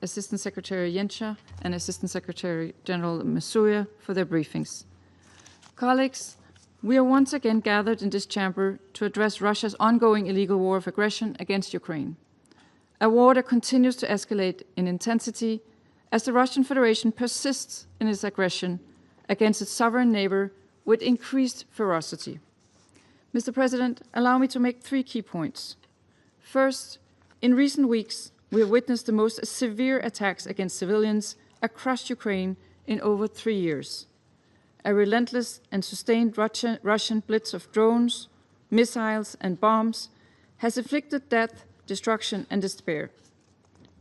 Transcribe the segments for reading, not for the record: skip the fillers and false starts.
Assistant Secretary Yensha and Assistant Secretary General Masuya for their briefings. Colleagues, we are once again gathered in this chamber to address Russia's ongoing illegal war of aggression against Ukraine, a war that continues to escalate in intensity as the Russian Federation persists in its aggression against its sovereign neighbor with increased ferocity. Mr. President, allow me to make 3 key points. First, in recent weeks, we have witnessed the most severe attacks against civilians across Ukraine in over 3 years. A relentless and sustained Russian blitz of drones, missiles, and bombs has inflicted death, destruction, and despair.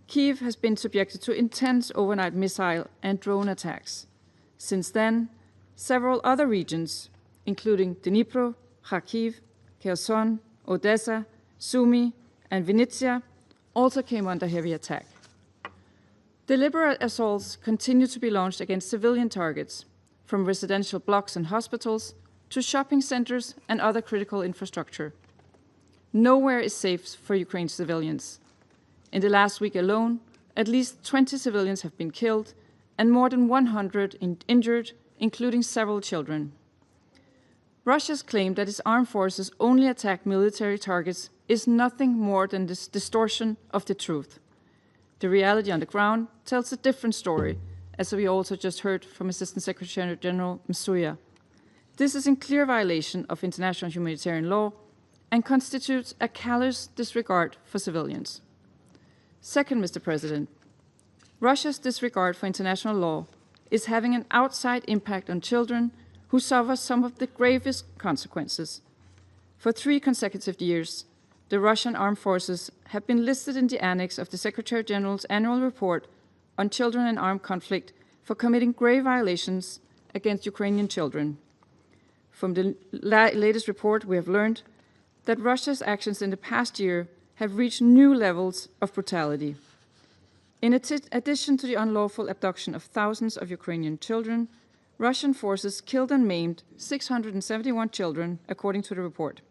Kyiv has been subjected to intense overnight missile and drone attacks. Since then, several other regions, including Dnipro, Kharkiv, Kherson, Odessa, Sumy, and Vinnytsia, also came under heavy attack. Deliberate assaults continue to be launched against civilian targets, from residential blocks and hospitals to shopping centers and other critical infrastructure. Nowhere is safe for Ukraine's civilians. In the last week alone, at least 20 civilians have been killed and more than 100 injured, including several children. Russia's claim that its armed forces only attack military targets is nothing more than this distortion of the truth. The reality on the ground tells a different story, as we also just heard from Assistant Secretary General Masuya. This is in clear violation of international humanitarian law and constitutes a callous disregard for civilians. Second, Mr. President, Russia's disregard for international law is having an outside impact on children who suffer some of the gravest consequences. For 3 consecutive years, the Russian armed forces have been listed in the annex of the Secretary General's annual report on children in armed conflict for committing grave violations against Ukrainian children. From the latest report, we have learned that Russia's actions in the past year have reached new levels of brutality. In addition to the unlawful abduction of thousands of Ukrainian children, Russian forces killed and maimed 671 children, according to the report.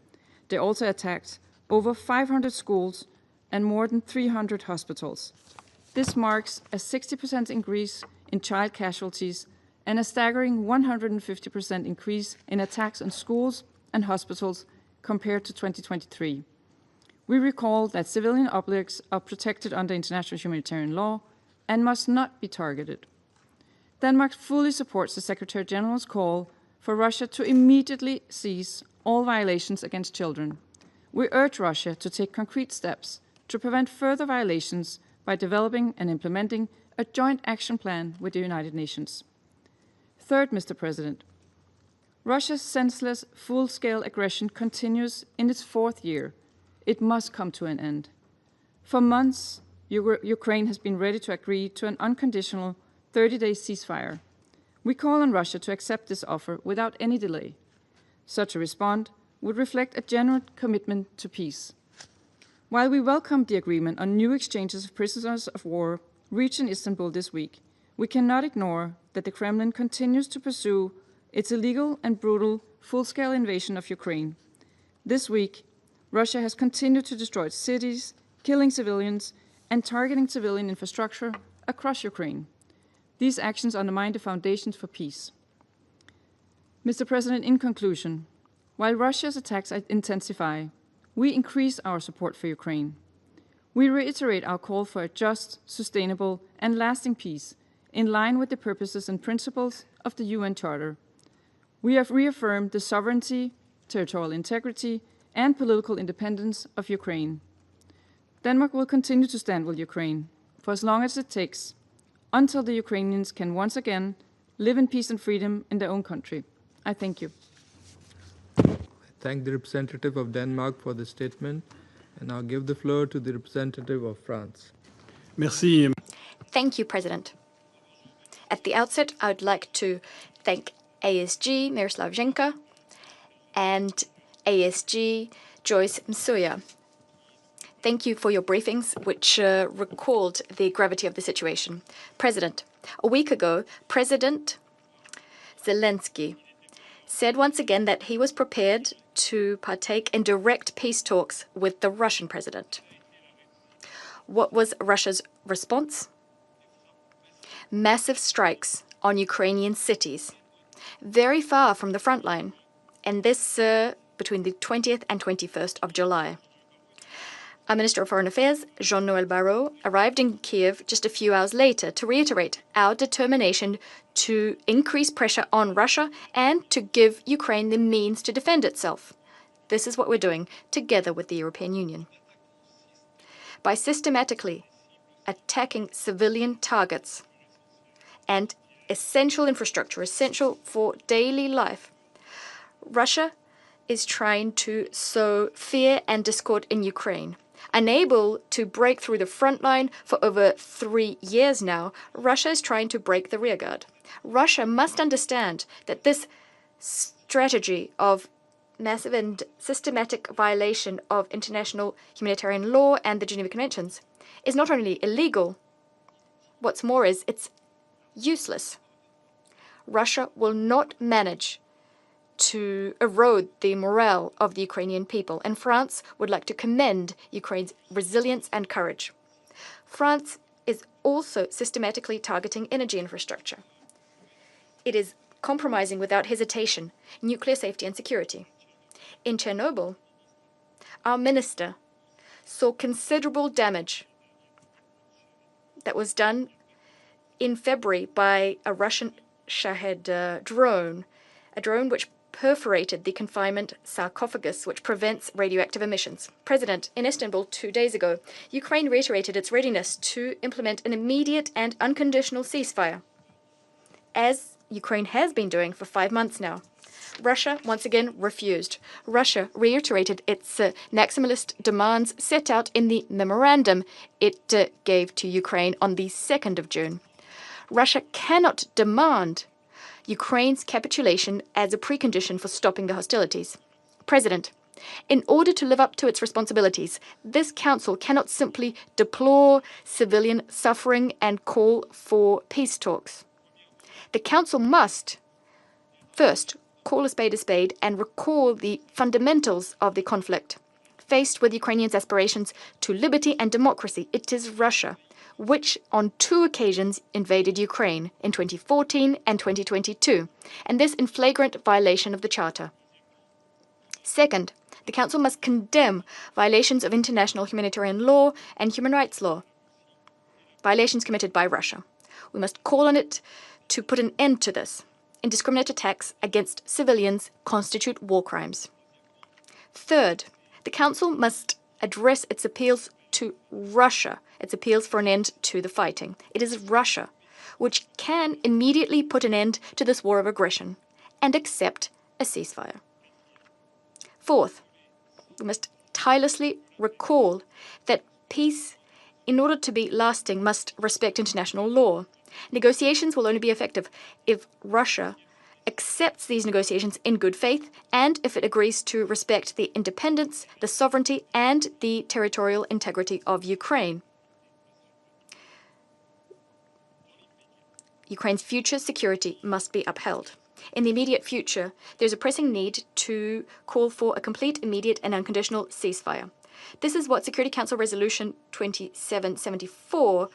They also attacked over 500 schools and more than 300 hospitals. This marks a 60% increase in child casualties and a staggering 150% increase in attacks on schools and hospitals compared to 2023. We recall that civilian objects are protected under international humanitarian law and must not be targeted. Denmark fully supports the Secretary General's call for Russia to immediately cease all violations against children. We urge Russia to take concrete steps to prevent further violations by developing and implementing a joint action plan with the United Nations. Third, Mr. President, Russia's senseless, full-scale aggression continues in its 4th year. It must come to an end. For months, Ukraine has been ready to agree to an unconditional 30-day ceasefire. We call on Russia to accept this offer without any delay. Such a response would reflect a genuine commitment to peace. While we welcome the agreement on new exchanges of prisoners of war reached in Istanbul this week, we cannot ignore that the Kremlin continues to pursue its illegal and brutal full-scale invasion of Ukraine. This week, Russia has continued to destroy cities, killing civilians, and targeting civilian infrastructure across Ukraine. These actions undermine the foundations for peace. Mr. President, in conclusion, while Russia's attacks intensify, we increase our support for Ukraine. We reiterate our call for a just, sustainable, and lasting peace in line with the purposes and principles of the UN Charter. We have reaffirmed the sovereignty, territorial integrity, and political independence of Ukraine. Denmark will continue to stand with Ukraine for as long as it takes, until the Ukrainians can once again live in peace and freedom in their own country. I thank you. I thank the representative of Denmark for the statement, and I'll give the floor to the representative of France. Merci. Thank you, President. At the outset, I would like to thank ASG Miroslav Zhenka and ASG Joyce Msuya. Thank you for your briefings, which recalled the gravity of the situation. President, a week ago, President Zelensky said once again that he was prepared to partake in direct peace talks with the Russian president. What was Russia's response? massive strikes on Ukrainian cities, very far from the front line, and this between the 20th and 21st of July. Our Minister of Foreign Affairs, Jean-Noël Barrot, arrived in Kiev just a few hours later to reiterate our determination to increase pressure on Russia and to give Ukraine the means to defend itself. This is what we're doing together with the European Union. By systematically attacking civilian targets and essential infrastructure, essential for daily life, Russia is trying to sow fear and discord in Ukraine. Unable to break through the front line for over 3 years now, Russia is trying to break the rearguard. Russia must understand that this strategy of massive and systematic violation of international humanitarian law and the Geneva Conventions is not only illegal, what's more is it's useless. Russia will not manage to erode the morale of the Ukrainian people, and France would like to commend Ukraine's resilience and courage. France is also systematically targeting energy infrastructure. It is compromising without hesitation nuclear safety and security. In Chernobyl, our minister saw considerable damage that was done in February by a Russian Shahed drone, a drone which perforated the confinement sarcophagus, which prevents radioactive emissions. President, in Istanbul 2 days ago, Ukraine reiterated its readiness to implement an immediate and unconditional ceasefire, as Ukraine has been doing for 5 months now. Russia once again refused. Russia reiterated its maximalist demands set out in the memorandum it gave to Ukraine on the 2nd of June. Russia cannot demand Ukraine's capitulation as a precondition for stopping the hostilities. President, in order to live up to its responsibilities, this Council cannot simply deplore civilian suffering and call for peace talks. The Council must, first, call a spade and recall the fundamentals of the conflict. Faced with Ukrainians' aspirations to liberty and democracy, it is Russia which on 2 occasions invaded Ukraine in 2014 and 2022, and this in flagrant violation of the Charter. Second, the Council must condemn violations of international humanitarian law and human rights law, violations committed by Russia. We must call on it to put an end to this. Indiscriminate attacks against civilians constitute war crimes. Third, the Council must address its appeals to Russia, its appeals for an end to the fighting. It is Russia which can immediately put an end to this war of aggression and accept a ceasefire. Fourth, we must tirelessly recall that peace, in order to be lasting, must respect international law. Negotiations will only be effective if Russia accepts these negotiations in good faith and if it agrees to respect the independence, the sovereignty, and the territorial integrity of Ukraine. Ukraine's future security must be upheld. In the immediate future, there's a pressing need to call for a complete, immediate, and unconditional ceasefire. This is what Security Council Resolution 2774,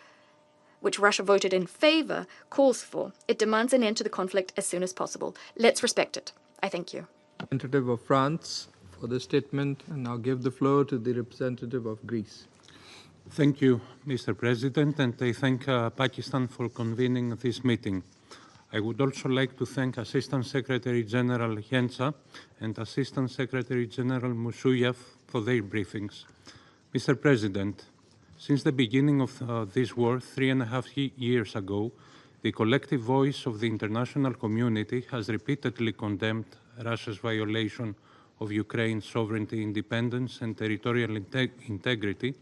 which Russia voted in favor, calls for. It demands an end to the conflict as soon as possible. Let's respect it. I thank you. Representative of France for the statement, and now give the floor to the representative of Greece. Thank you, Mr. President, and I thank Pakistan for convening this meeting. I would also like to thank Assistant Secretary General Hensa and Assistant Secretary General Musuyev for their briefings. Mr. President, since the beginning of this war 3.5 years ago, the collective voice of the international community has repeatedly condemned Russia's violation of Ukraine's sovereignty, independence, and territorial integrity,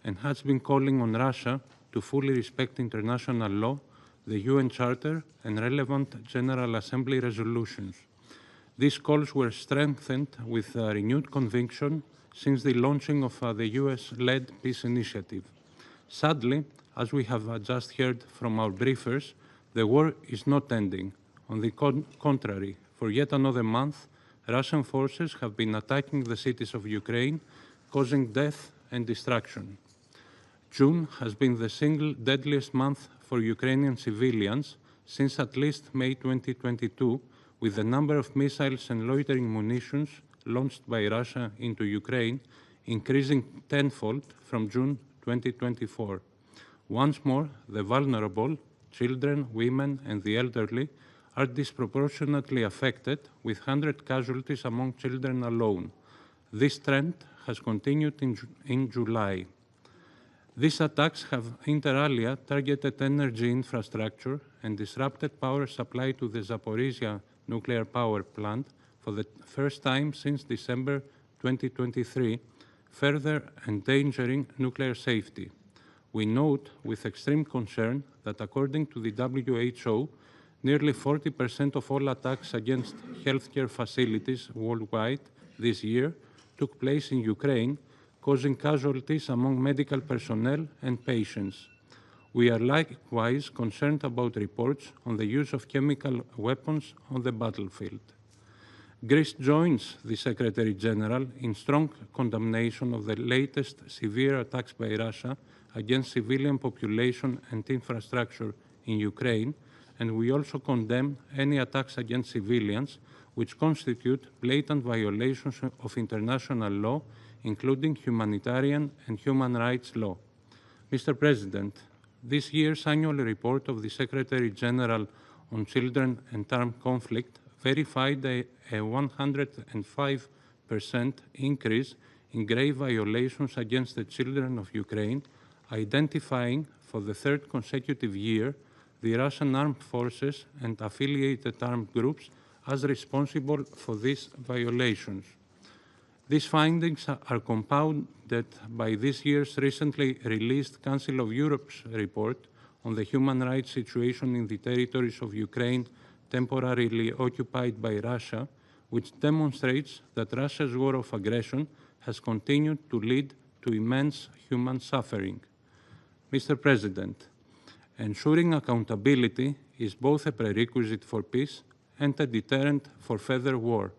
and has been calling on Russia to fully respect international law, the UN Charter, and relevant General Assembly resolutions. These calls were strengthened with renewed conviction since the launching of the US-led peace initiative. Sadly, as we have just heard from our briefers, the war is not ending. On the contrary, for yet another month, Russian forces have been attacking the cities of Ukraine, causing death and destruction. June has been the single deadliest month for Ukrainian civilians since at least May 2022, with the number of missiles and loitering munitions launched by Russia into Ukraine increasing tenfold from June 2024. Once more, the vulnerable, children, women, and the elderly are disproportionately affected, with 100 casualties among children alone. This trend has continued in July. These attacks have inter alia targeted energy infrastructure and disrupted power supply to the Zaporizhia nuclear power plant for the first time since December 2023, further endangering nuclear safety. We note with extreme concern that according to the WHO, nearly 40% of all attacks against healthcare facilities worldwide this year took place in Ukraine, causing casualties among medical personnel and patients. We are likewise concerned about reports on the use of chemical weapons on the battlefield. Greece joins the Secretary General in strong condemnation of the latest severe attacks by Russia against civilian population and infrastructure in Ukraine, and we also condemn any attacks against civilians which constitute blatant violations of international law, including humanitarian and human rights law. Mr. President, this year's annual report of the Secretary General on Children and Armed Conflict verified a 105% increase in grave violations against the children of Ukraine, identifying for the third consecutive year the Russian armed forces and affiliated armed groups as responsible for these violations. These findings are compounded by this year's recently released Council of Europe's report on the human rights situation in the territories of Ukraine temporarily occupied by Russia, which demonstrates that Russia's war of aggression has continued to lead to immense human suffering. Mr. President, ensuring accountability is both a prerequisite for peace and a deterrent for further war.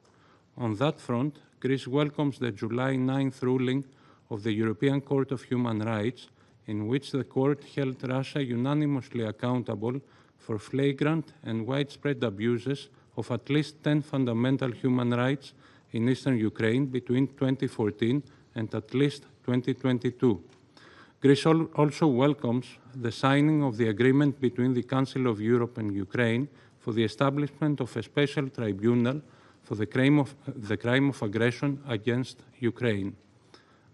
On that front, Greece welcomes the July 9th ruling of the European Court of Human Rights, in which the court held Russia unanimously accountable for flagrant and widespread abuses of at least 10 fundamental human rights in eastern Ukraine between 2014 and at least 2022. Greece also welcomes the signing of the agreement between the Council of Europe and Ukraine for the establishment of a special tribunal for the crime of aggression against Ukraine.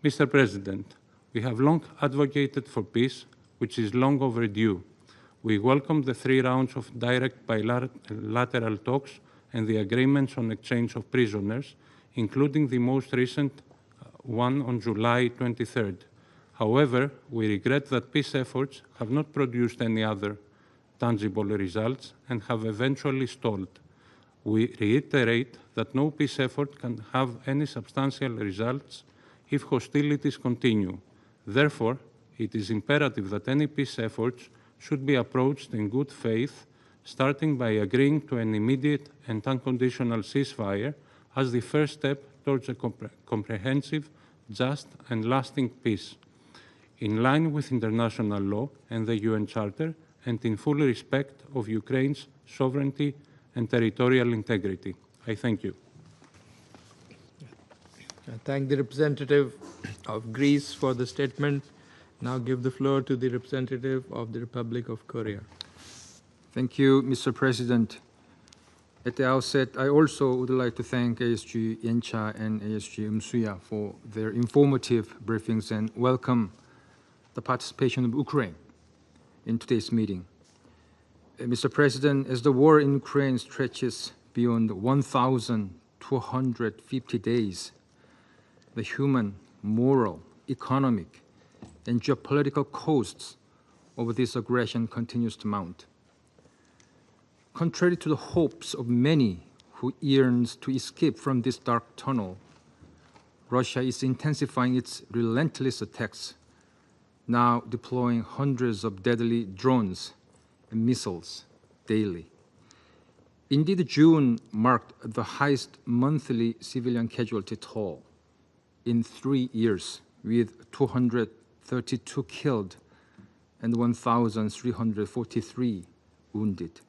Mr. President, we have long advocated for peace, which is long overdue. We welcome the 3 rounds of direct bilateral talks and the agreements on exchange of prisoners, including the most recent one on July 23rd. However, we regret that peace efforts have not produced any other tangible results and have eventually stalled. We reiterate that no peace effort can have any substantial results if hostilities continue. Therefore, it is imperative that any peace efforts should be approached in good faith, starting by agreeing to an immediate and unconditional ceasefire as the first step towards a comprehensive, just, and lasting peace, in line with international law and the UN Charter, and in full respect of Ukraine's sovereignty and territorial integrity. I thank you. I thank the representative of Greece for the statement. Now give the floor to the representative of the Republic of Korea. Thank you, Mr. President. At the outset, I also would like to thank ASG Yencha and ASG Msuya for their informative briefings and welcome the participation of Ukraine in today's meeting. Mr. President, as the war in Ukraine stretches beyond 1,250 days, the human, moral, economic, and geopolitical costs of this aggression continues to mount. Contrary to the hopes of many who yearns to escape from this dark tunnel, Russia is intensifying its relentless attacks, now deploying hundreds of deadly drones and missiles daily. Indeed, June marked the highest monthly civilian casualty toll in 3 years, with 32 killed, and 1,343 wounded.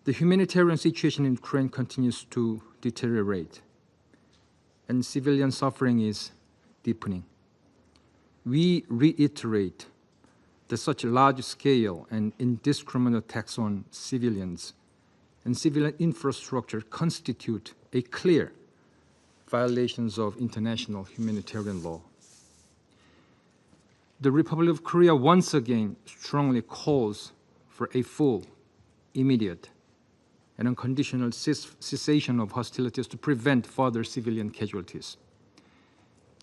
The humanitarian situation in Ukraine continues to deteriorate, and civilian suffering is deepening. We reiterate that such large-scale and indiscriminate attacks on civilians and civilian infrastructure constitute a clear violations of international humanitarian law. The Republic of Korea once again strongly calls for a full, immediate, and unconditional cessation of hostilities to prevent further civilian casualties.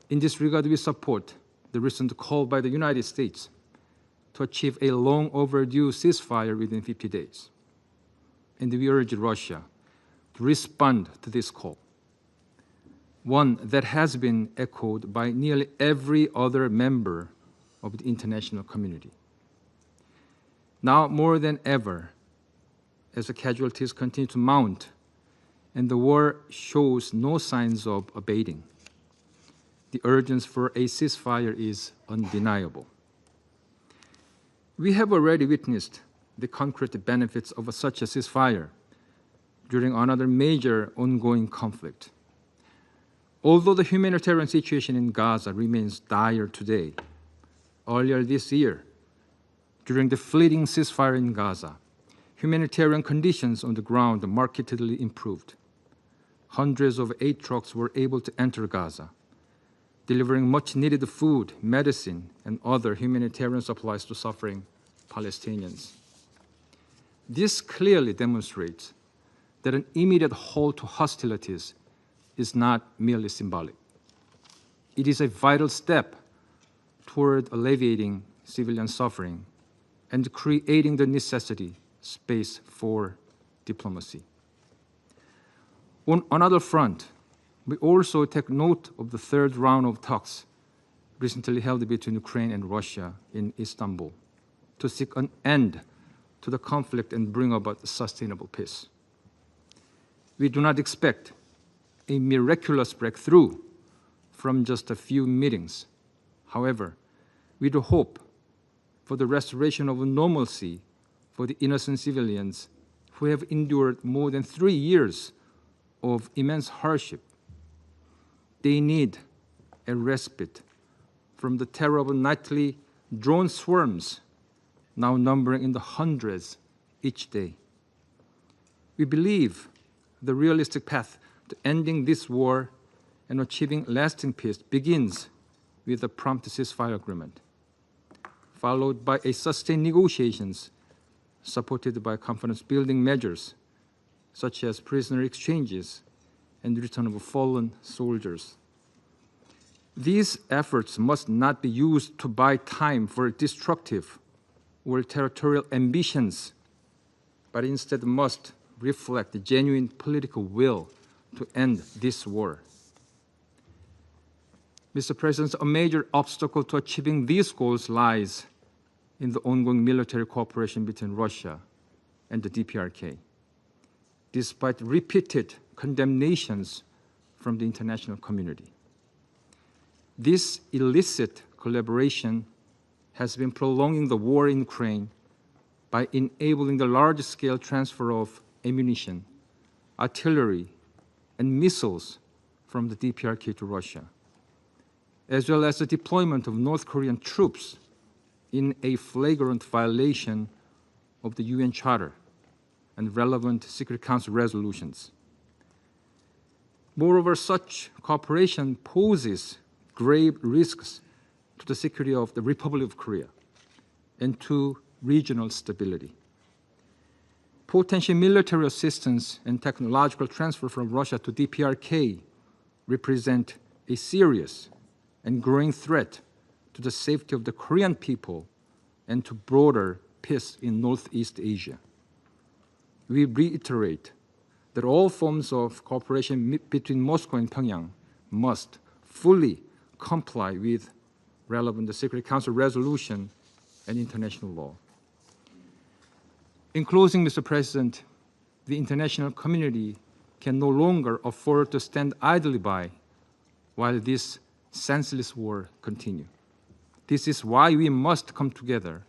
In this regard, we support the recent call by the United States to achieve a long overdue ceasefire within 50 days. And we urge Russia to respond to this call, one that has been echoed by nearly every other member of the international community. Now more than ever, as the casualties continue to mount and the war shows no signs of abating, the urgency for a ceasefire is undeniable. We have already witnessed the concrete benefits of such a ceasefire during another major ongoing conflict. Although the humanitarian situation in Gaza remains dire today, earlier this year, during the fleeting ceasefire in Gaza, humanitarian conditions on the ground markedly improved. Hundreds of aid trucks were able to enter Gaza, delivering much-needed food, medicine, and other humanitarian supplies to suffering Palestinians. This clearly demonstrates that an immediate halt to hostilities is not merely symbolic. It is a vital step toward alleviating civilian suffering and creating the necessary space for diplomacy. On another front, we also take note of the third round of talks recently held between Ukraine and Russia in Istanbul to seek an end to the conflict and bring about sustainable peace. We do not expect a miraculous breakthrough from just a few meetings. However, we do hope for the restoration of normalcy for the innocent civilians who have endured more than 3 years of immense hardship. They need a respite from the terrible nightly drone swarms, now numbering in the hundreds each day. We believe the realistic path to ending this war and achieving lasting peace begins with a prompt ceasefire agreement, followed by a sustained negotiations supported by confidence-building measures such as prisoner exchanges and return of fallen soldiers. These efforts must not be used to buy time for destructive or territorial ambitions, but instead must reflect the genuine political will to end this war. Mr. President, a major obstacle to achieving these goals lies in the ongoing military cooperation between Russia and the DPRK. Despite repeated condemnations from the international community, this illicit collaboration has been prolonging the war in Ukraine by enabling the large-scale transfer of ammunition, artillery, and missiles from the DPRK to Russia, as well as the deployment of North Korean troops in a flagrant violation of the UN Charter and relevant Security Council resolutions. Moreover, such cooperation poses grave risks to the security of the Republic of Korea and to regional stability. Potential military assistance and technological transfer from Russia to DPRK represent a serious and growing threat to the safety of the Korean people and to broader peace in Northeast Asia. We reiterate that all forms of cooperation between Moscow and Pyongyang must fully comply with relevant Security Council resolution and international law. In closing, Mr. President, the international community can no longer afford to stand idly by while this senseless war continues. This is why we must come together,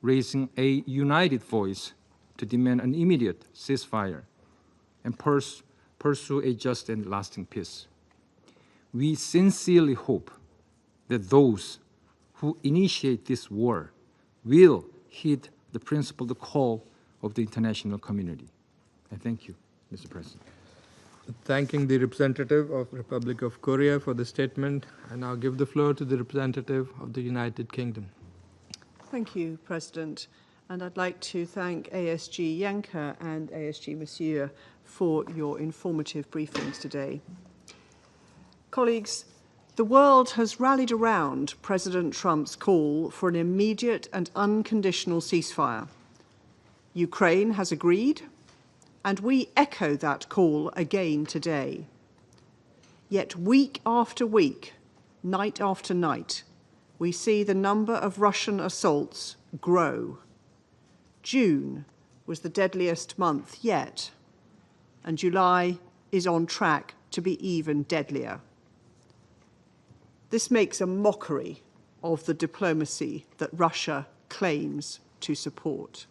raising a united voice to demand an immediate ceasefire and pursue a just and lasting peace. We sincerely hope that those who initiate this war will heed the principled call of the international community. I thank you, Mr. President. Thanking the representative of Republic of Korea for the statement, I now give the floor to the representative of the United Kingdom. Thank you, President. And I'd like to thank ASG Yanka and ASG Monsieur for your informative briefings today. Colleagues, the world has rallied around President Trump's call for an immediate and unconditional ceasefire. Ukraine has agreed, and we echo that call again today. Yet week after week, night after night, we see the number of Russian assaults grow. June was the deadliest month yet, and July is on track to be even deadlier. This makes a mockery of the diplomacy that Russia claims to support.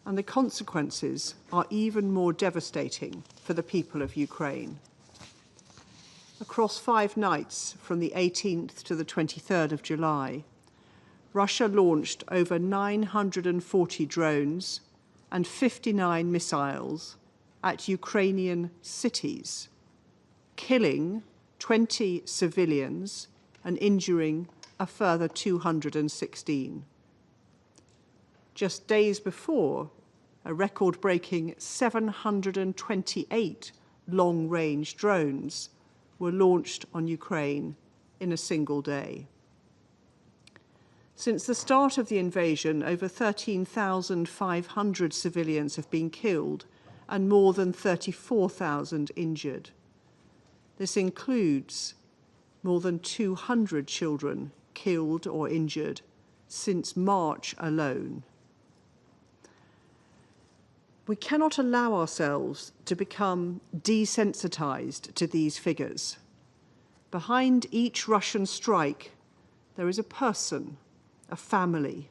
And the consequences are even more devastating for the people of Ukraine. Across 5 nights, from the 18th to the 23rd of July, Russia launched over 940 drones and 59 missiles at Ukrainian cities, killing 20 civilians and injuring a further 216. Just days before, a record-breaking 728 long-range drones were launched on Ukraine in a single day. Since the start of the invasion, over 13,500 civilians have been killed and more than 34,000 injured. This includes more than 200 children killed or injured since March alone. We cannot allow ourselves to become desensitized to these figures. Behind each Russian strike, there is a person, a family,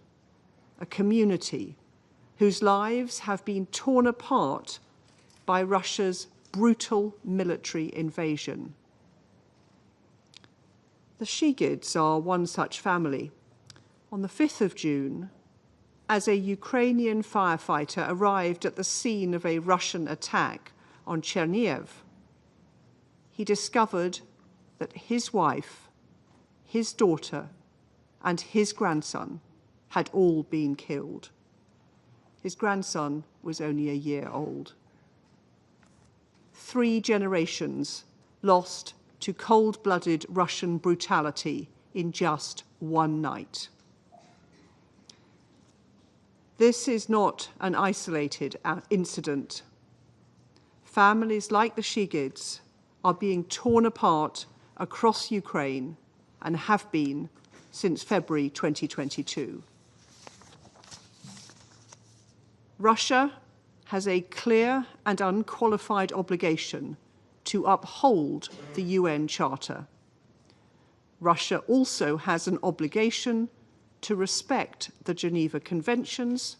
a community whose lives have been torn apart by Russia's brutal military invasion. The Shigids are one such family. On the 5th of June, as a Ukrainian firefighter arrived at the scene of a Russian attack on Chernihiv, he discovered that his wife, his daughter, and his grandson had all been killed. His grandson was only a year old. 3 generations lost to cold-blooded Russian brutality in just one night. This is not an isolated incident. Families like the Shigids are being torn apart across Ukraine and have been since February 2022. Russia has a clear and unqualified obligation to uphold the UN Charter. Russia also has an obligation to respect the Geneva Conventions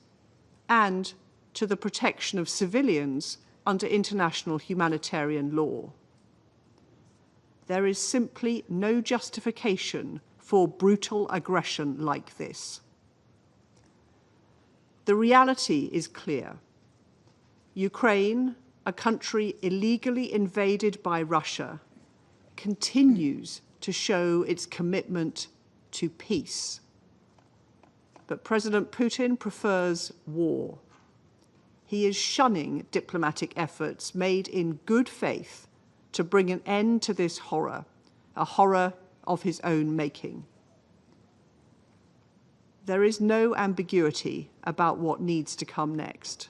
and to the protection of civilians under international humanitarian law. There is simply no justification for brutal aggression like this. The reality is clear. Ukraine, a country illegally invaded by Russia, continues to show its commitment to peace. But President Putin prefers war. He is shunning diplomatic efforts made in good faith to bring an end to this horror, a horror of his own making. There is no ambiguity about what needs to come next.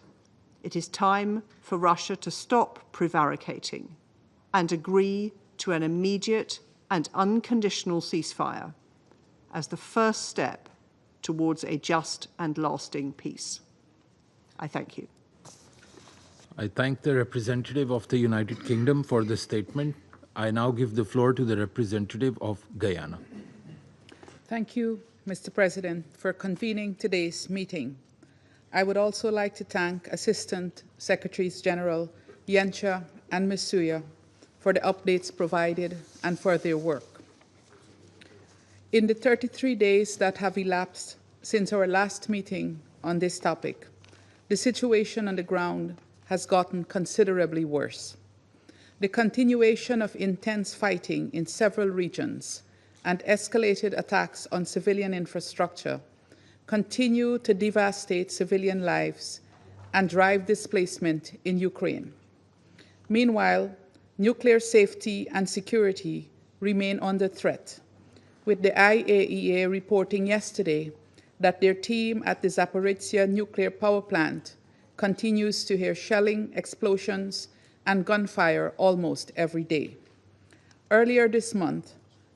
It is time for Russia to stop prevaricating and agree to an immediate and unconditional ceasefire as the first step towards a just and lasting peace. I thank you. I thank the representative of the United Kingdom for the statement. I now give the floor to the representative of Guyana. Thank you, Mr. President, for convening today's meeting. I would also like to thank Assistant Secretaries General Yencha and Masuya for the updates provided and for their work. In the 33 days that have elapsed since our last meeting on this topic, the situation on the ground has gotten considerably worse. The continuation of intense fighting in several regions and escalated attacks on civilian infrastructure continue to devastate civilian lives and drive displacement in Ukraine. Meanwhile, nuclear safety and security remain under threat, with the IAEA reporting yesterday that their team at the Zaporizhzhia nuclear power plant continues to hear shelling, explosions, and gunfire almost every day. Earlier this month,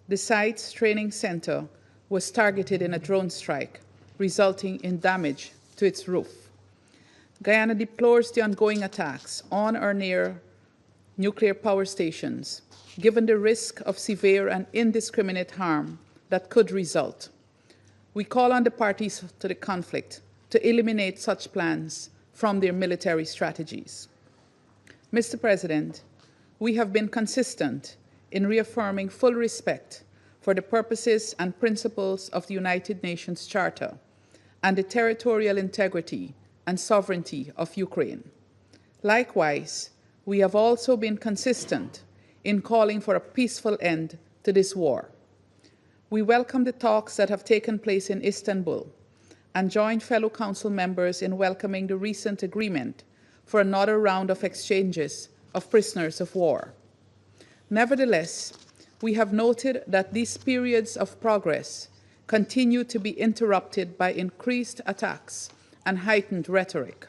the site's training center was targeted in a drone strike, resulting in damage to its roof. Guyana deplores the ongoing attacks on or near nuclear power stations, given the risk of severe and indiscriminate harm that could result. We call on the parties to the conflict to eliminate such plans from their military strategies. Mr. President, we have been consistent in reaffirming full respect for the purposes and principles of the United Nations Charter and the territorial integrity and sovereignty of Ukraine. Likewise, we have also been consistent in calling for a peaceful end to this war. We welcome the talks that have taken place in Istanbul and join fellow council members in welcoming the recent agreement for another round of exchanges of prisoners of war. Nevertheless, we have noted that these periods of progress continue to be interrupted by increased attacks and heightened rhetoric.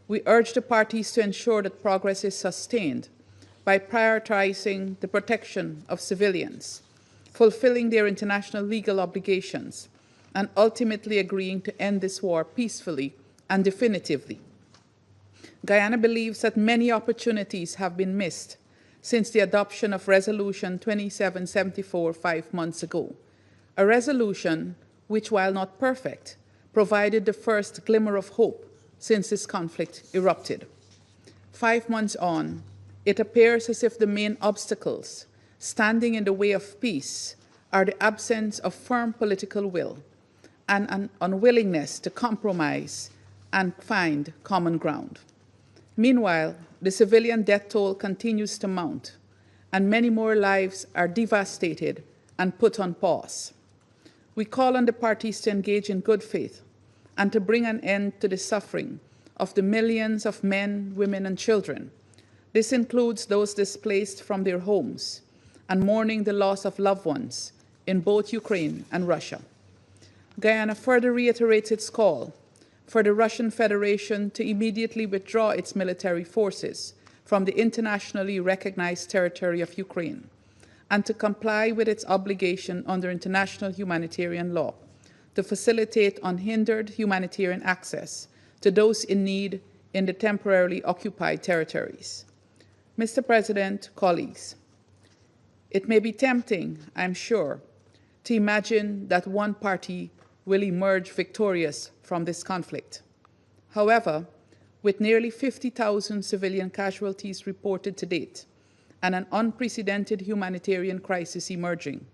We urge the parties to ensure that progress is sustained by prioritizing the protection of civilians, fulfilling their international legal obligations, and ultimately agreeing to end this war peacefully and definitively. Guyana believes that many opportunities have been missed since the adoption of Resolution 2774 5 months ago, a resolution which, while not perfect, provided the first glimmer of hope since this conflict erupted. 5 months on, it appears as if the main obstacles standing in the way of peace are the absence of firm political will and an unwillingness to compromise and find common ground. Meanwhile, the civilian death toll continues to mount, and many more lives are devastated and put on pause. We call on the parties to engage in good faith and to bring an end to the suffering of the millions of men, women, and children. This includes those displaced from their homes and mourning the loss of loved ones in both Ukraine and Russia. Guyana further reiterates its call for the Russian Federation to immediately withdraw its military forces from the internationally recognized territory of Ukraine and to comply with its obligation under international humanitarian law to facilitate unhindered humanitarian access to those in need in the temporarily occupied territories. Mr. President, colleagues, it may be tempting, I'm sure, to imagine that one party will emerge victorious from this conflict. However, with nearly 50,000 civilian casualties reported to date and an unprecedented humanitarian crisis emerging,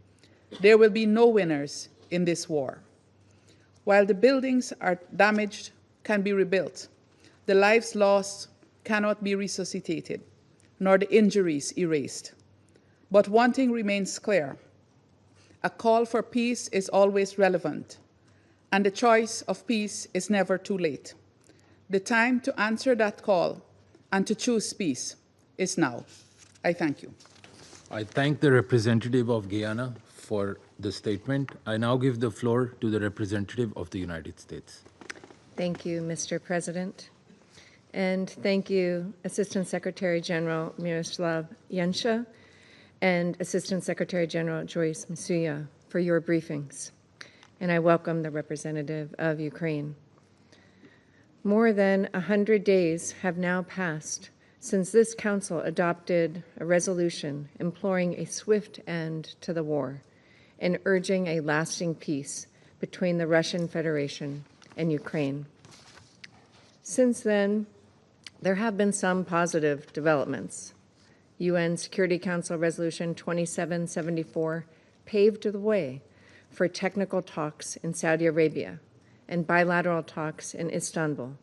there will be no winners in this war. While the buildings are damaged can be rebuilt, the lives lost cannot be resuscitated, nor the injuries erased. But one thing remains clear: a call for peace is always relevant, and the choice of peace is never too late. The time to answer that call and to choose peace is now. I thank you. I thank the representative of Guyana for the statement. I now give the floor to the representative of the United States. Thank you, Mr. President. And thank you, Assistant Secretary General Miroslav Yencha and Assistant Secretary General Joyce Msuya for your briefings. And I welcome the representative of Ukraine. More than 100 days have now passed since this Council adopted a resolution imploring a swift end to the war in urging a lasting peace between the Russian Federation and Ukraine. Since then, there have been some positive developments. UN Security Council Resolution 2774 paved the way for technical talks in Saudi Arabia and bilateral talks in Istanbul,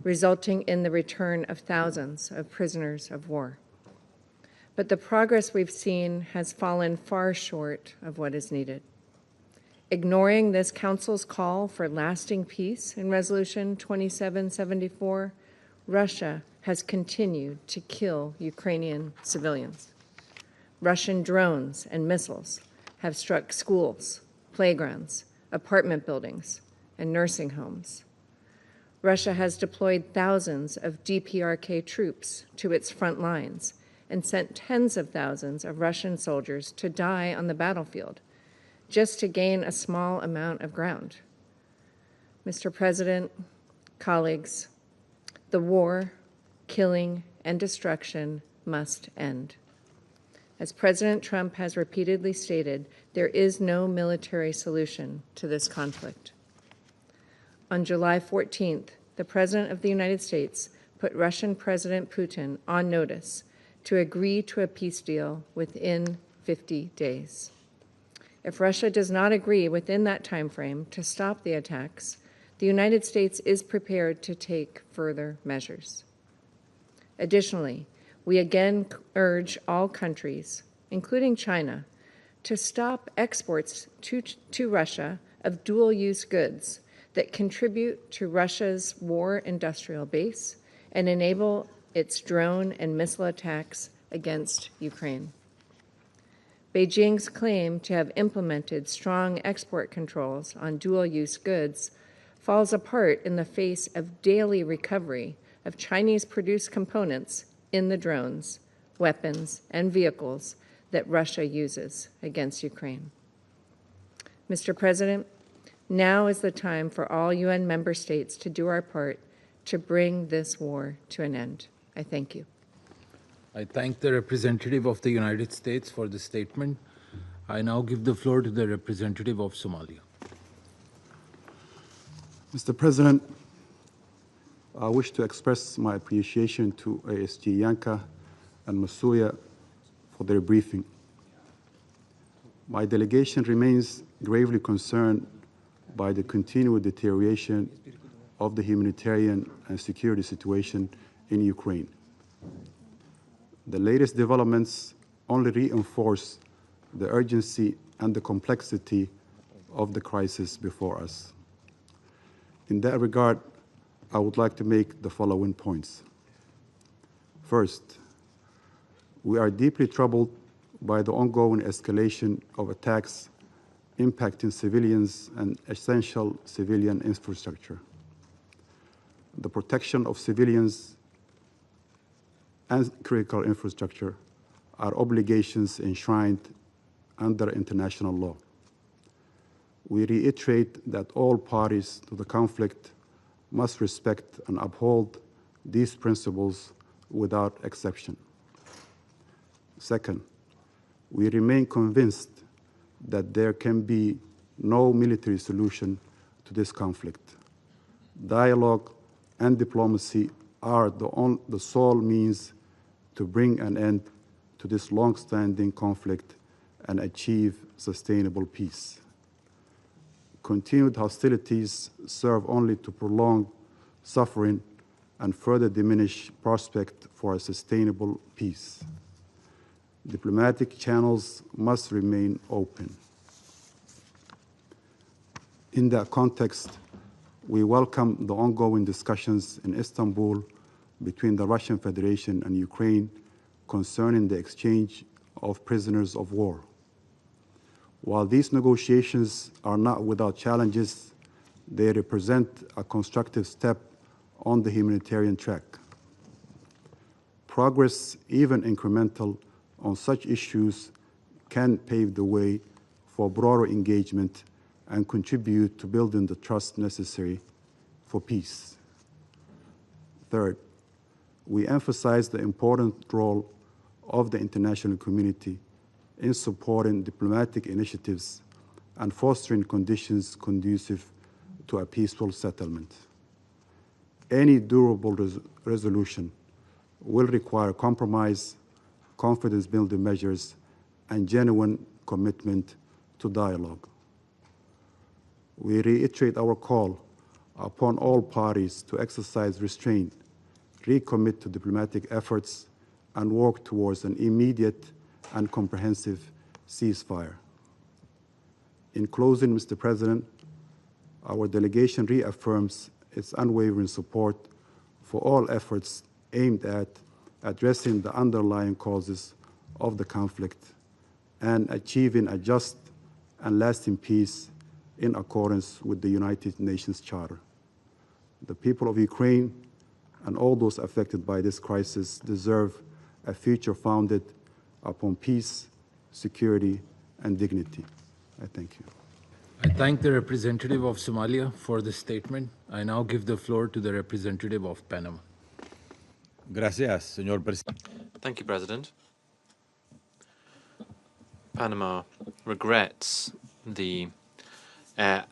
resulting in the return of thousands of prisoners of war. But the progress we've seen has fallen far short of what is needed. Ignoring this Council's call for lasting peace in Resolution 2774, Russia has continued to kill Ukrainian civilians. Russian drones and missiles have struck schools, playgrounds, apartment buildings, and nursing homes. Russia has deployed thousands of DPRK troops to its front lines and sent tens of thousands of Russian soldiers to die on the battlefield just to gain a small amount of ground. Mr. President, colleagues, the war, killing, and destruction must end. As President Trump has repeatedly stated, there is no military solution to this conflict. On July 14th, the President of the United States put Russian President Putin on notice to agree to a peace deal within 50 days. If Russia does not agree within that time frame to stop the attacks, the United States is prepared to take further measures. Additionally, we again urge all countries, including China, to stop exports to Russia of dual-use goods that contribute to Russia's war industrial base and enable its drone and missile attacks against Ukraine. Beijing's claim to have implemented strong export controls on dual-use goods falls apart in the face of daily recovery of Chinese-produced components in the drones, weapons, and vehicles that Russia uses against Ukraine. Mr. President, now is the time for all UN member states to do our part to bring this war to an end. I thank you. I thank the representative of the United States for the statement. I now give the floor to the representative of Somalia. Mr. President, I wish to express my appreciation to ASG Yanka and Masuya for their briefing. My delegation remains gravely concerned by the continued deterioration of the humanitarian and security situation in Ukraine. The latest developments only reinforce the urgency and the complexity of the crisis before us. In that regard, I would like to make the following points. First, we are deeply troubled by the ongoing escalation of attacks impacting civilians and essential civilian infrastructure. The protection of civilians and critical infrastructure are obligations enshrined under international law. We reiterate that all parties to the conflict must respect and uphold these principles without exception. Second, we remain convinced that there can be no military solution to this conflict. Dialogue and diplomacy are the sole means to bring an end to this long-standing conflict and achieve sustainable peace. Continued hostilities serve only to prolong suffering and further diminish prospect for a sustainable peace. Diplomatic channels must remain open. In that context, we welcome the ongoing discussions in Istanbul between the Russian Federation and Ukraine concerning the exchange of prisoners of war. While these negotiations are not without challenges, they represent a constructive step on the humanitarian track. Progress, even incremental, on such issues can pave the way for broader engagement and contribute to building the trust necessary for peace. Third, we emphasize the important role of the international community in supporting diplomatic initiatives and fostering conditions conducive to a peaceful settlement. Any durable resolution will require compromise, confidence-building measures, and genuine commitment to dialogue. We reiterate our call upon all parties to exercise restraint, recommit to diplomatic efforts, and work towards an immediate and comprehensive ceasefire. In closing, Mr. President, our delegation reaffirms its unwavering support for all efforts aimed at addressing the underlying causes of the conflict and achieving a just and lasting peace in accordance with the United Nations Charter. The people of Ukraine and all those affected by this crisis deserve a future founded upon peace, security, and dignity. I thank you. I thank the representative of Somalia for the statement. I now give the floor to the representative of Panama. Gracias, señor presidente. Thank you, President. Panama regrets the air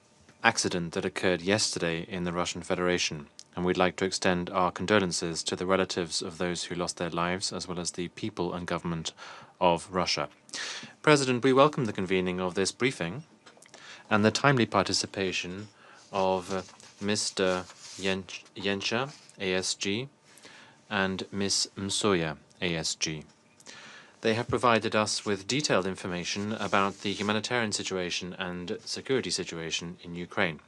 accident that occurred yesterday in the Russian Federation, and we'd like to extend our condolences to the relatives of those who lost their lives, as well as the people and government of Russia. President, we welcome the convening of this briefing and the timely participation of Mr. Yencha, ASG, and Ms. Msuya, ASG. They have provided us with detailed information about the humanitarian situation and security situation in Ukraine.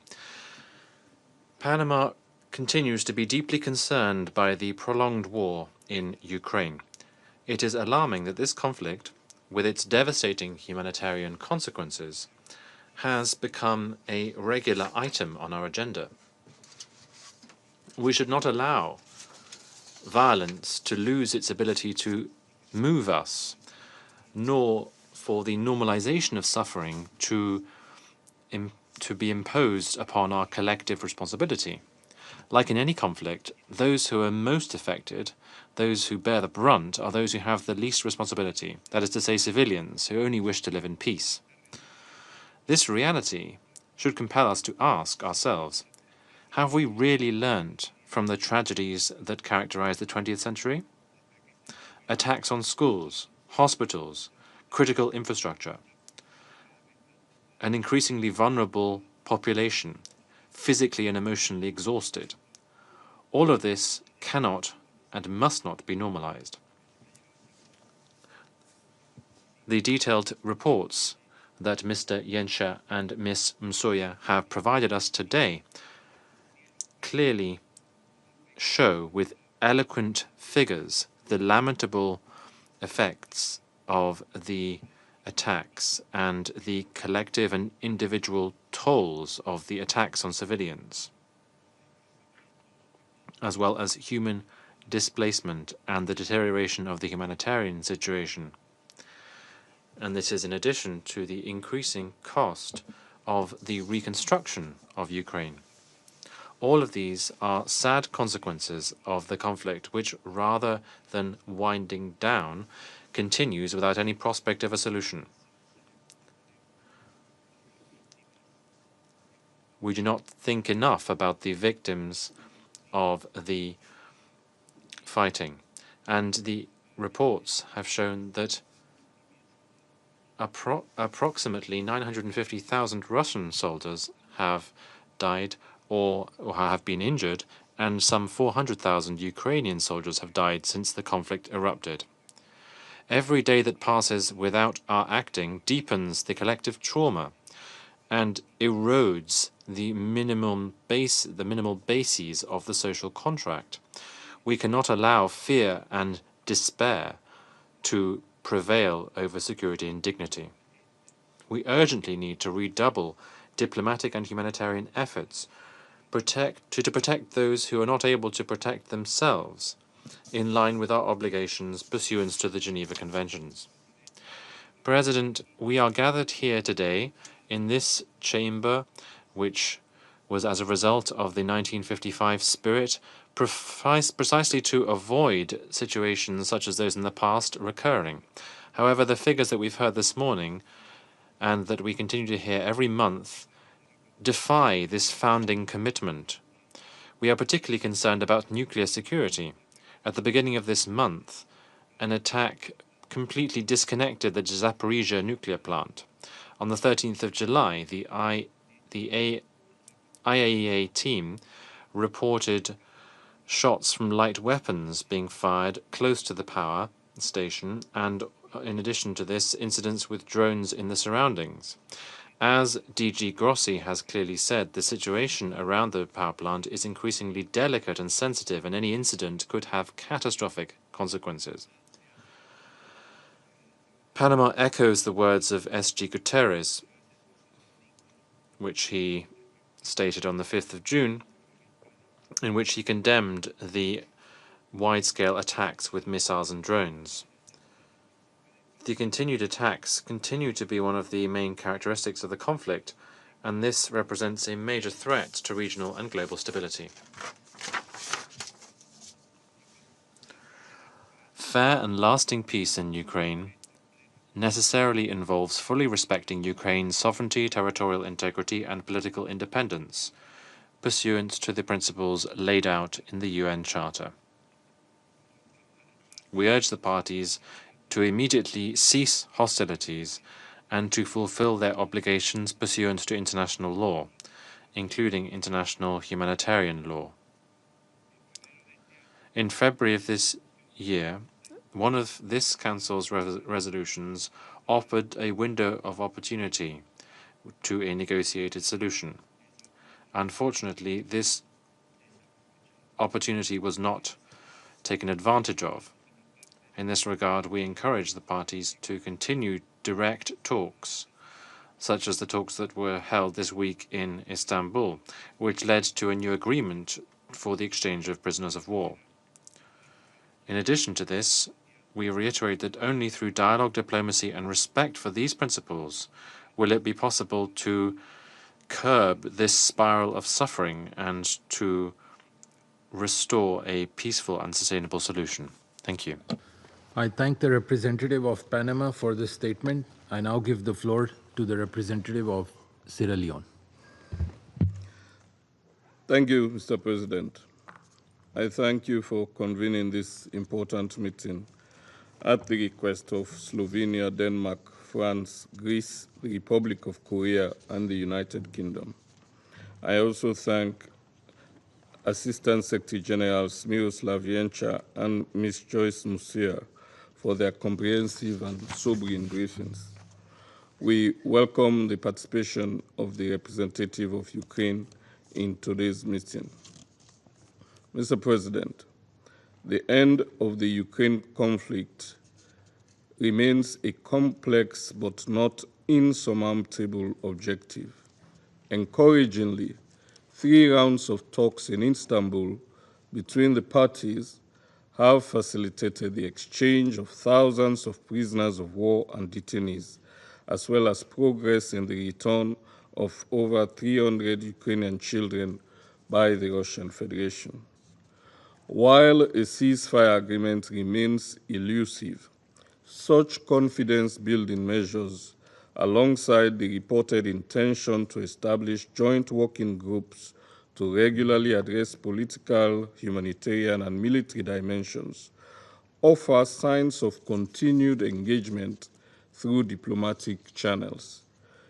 Panama continues to be deeply concerned by the prolonged war in Ukraine. It is alarming that this conflict, with its devastating humanitarian consequences, has become a regular item on our agenda. We should not allow violence to lose its ability to move us, nor for the normalization of suffering to be imposed upon our collective responsibility. Like in any conflict, those who are most affected, those who bear the brunt, are those who have the least responsibility, that is to say, civilians who only wish to live in peace. This reality should compel us to ask ourselves, have we really learned from the tragedies that characterize the 20th century? Attacks on schools, hospitals, critical infrastructure, an increasingly vulnerable population, physically and emotionally exhausted. All of this cannot and must not be normalized. The detailed reports that Mr. Yencha and Ms. Msuya have provided us today clearly show with eloquent figures the lamentable effects of the attacks and the collective and individual tolls of the attacks on civilians, as well as human displacement and the deterioration of the humanitarian situation. And this is in addition to the increasing cost of the reconstruction of Ukraine. All of these are sad consequences of the conflict, which, rather than winding down, continues without any prospect of a solution. We do not think enough about the victims of the fighting, and the reports have shown that approximately 950,000 Russian soldiers have died or have been injured, and some 400,000 Ukrainian soldiers have died since the conflict erupted. Every day that passes without our acting deepens the collective trauma and erodes the minimal bases of the social contract. We cannot allow fear and despair to prevail over security and dignity. We urgently need to redouble diplomatic and humanitarian efforts to protect those who are not able to protect themselves, in line with our obligations pursuant to the Geneva Conventions. President, we are gathered here today in this chamber, which was as a result of the 1955 spirit, precisely to avoid situations such as those in the past recurring. However, the figures that we've heard this morning and that we continue to hear every month, defy this founding commitment. We are particularly concerned about nuclear security. At the beginning of this month, an attack completely disconnected the Zaporizhia nuclear plant. On the 13th of July, the IAEA team reported shots from light weapons being fired close to the power station, and in addition to this, incidents with drones in the surroundings. As DG Grossi has clearly said, the situation around the power plant is increasingly delicate and sensitive, and any incident could have catastrophic consequences. Panama echoes the words of S.G. Guterres, which he stated on the 5th of June, in which he condemned the wide-scale attacks with missiles and drones. The continued attacks continue to be one of the main characteristics of the conflict, and this represents a major threat to regional and global stability. Fair and lasting peace in Ukraine necessarily involves fully respecting Ukraine's sovereignty, territorial integrity, and political independence, pursuant to the principles laid out in the UN Charter. We urge the parties to immediately cease hostilities and to fulfill their obligations pursuant to international law, including international humanitarian law. In February of this year, one of this Council's resolutions offered a window of opportunity to a negotiated solution. Unfortunately, this opportunity was not taken advantage of. In this regard, we encourage the parties to continue direct talks, such as the talks that were held this week in Istanbul, which led to a new agreement for the exchange of prisoners of war. In addition to this, we reiterate that only through dialogue, diplomacy, and respect for these principles will it be possible to curb this spiral of suffering and to restore a peaceful and sustainable solution. Thank you. I thank the representative of Panama for this statement. I now give the floor to the representative of Sierra Leone. Thank you, Mr. President. I thank you for convening this important meeting at the request of Slovenia, Denmark, France, Greece, the Republic of Korea, and the United Kingdom. I also thank Assistant Secretary Generals Miroslav Jenča and Ms. Joyce Musia for their comprehensive and sobering briefings. We welcome the participation of the representative of Ukraine in today's meeting. Mr. President, the end of the Ukraine conflict remains a complex but not insurmountable objective. Encouragingly, 3 rounds of talks in Istanbul between the parties have facilitated the exchange of thousands of prisoners of war and detainees, as well as progress in the return of over 300 Ukrainian children by the Russian Federation. While a ceasefire agreement remains elusive, such confidence-building measures, alongside the reported intention to establish joint working groups to regularly address political, humanitarian, and military dimensions, offer signs of continued engagement through diplomatic channels.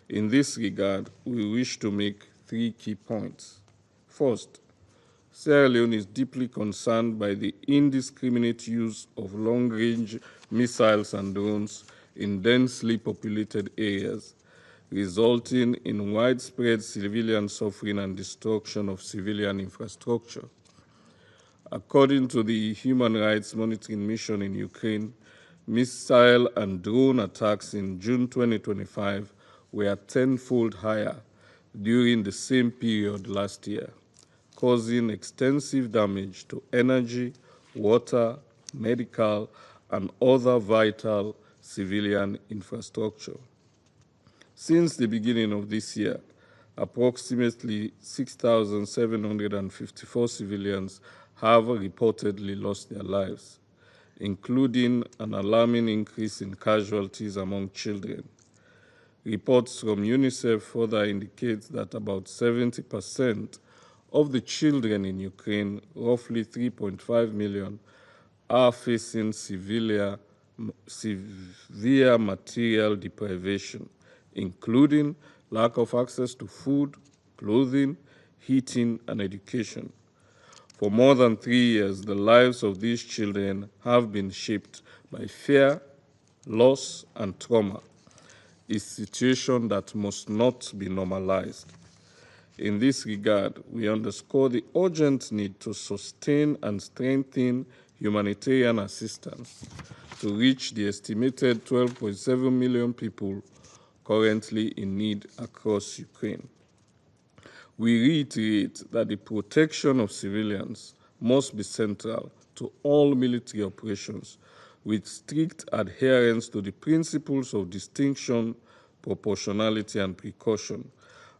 In this regard, we wish to make 3 key points. First, Sierra Leone is deeply concerned by the indiscriminate use of long-range missiles and drones in densely populated areas, resulting in widespread civilian suffering and destruction of civilian infrastructure. According to the Human Rights Monitoring Mission in Ukraine, missile and drone attacks in June 2025 were 10-fold higher during the same period last year, causing extensive damage to energy, water, medical, and other vital civilian infrastructure. Since the beginning of this year, approximately 6,754 civilians have reportedly lost their lives, including an alarming increase in casualties among children. Reports from UNICEF further indicate that about 70% of the children in Ukraine, roughly 3.5 million, are facing severe material deprivation, including lack of access to food, clothing, heating, and education. For more than 3 years, the lives of these children have been shaped by fear, loss, and trauma, a situation that must not be normalized. In this regard, we underscore the urgent need to sustain and strengthen humanitarian assistance to reach the estimated 12.7 million people currently in need across Ukraine. We reiterate that the protection of civilians must be central to all military operations, with strict adherence to the principles of distinction, proportionality, and precaution,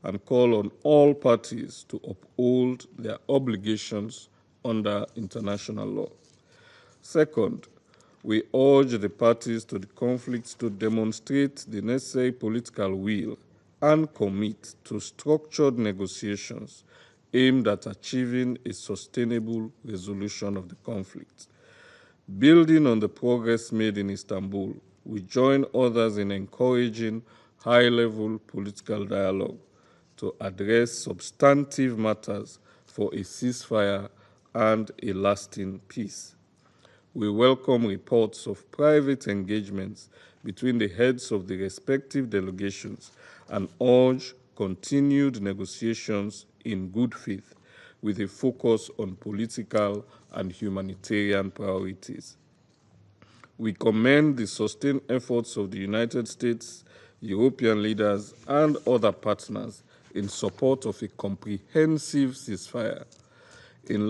and call on all parties to uphold their obligations under international law. Second, we urge the parties to the conflict to demonstrate the necessary political will and commit to structured negotiations aimed at achieving a sustainable resolution of the conflict. Building on the progress made in Istanbul, we join others in encouraging high-level political dialogue to address substantive matters for a ceasefire and a lasting peace. We welcome reports of private engagements between the heads of the respective delegations and urge continued negotiations in good faith with a focus on political and humanitarian priorities. We commend the sustained efforts of the United States, European leaders, and other partners in support of a comprehensive ceasefire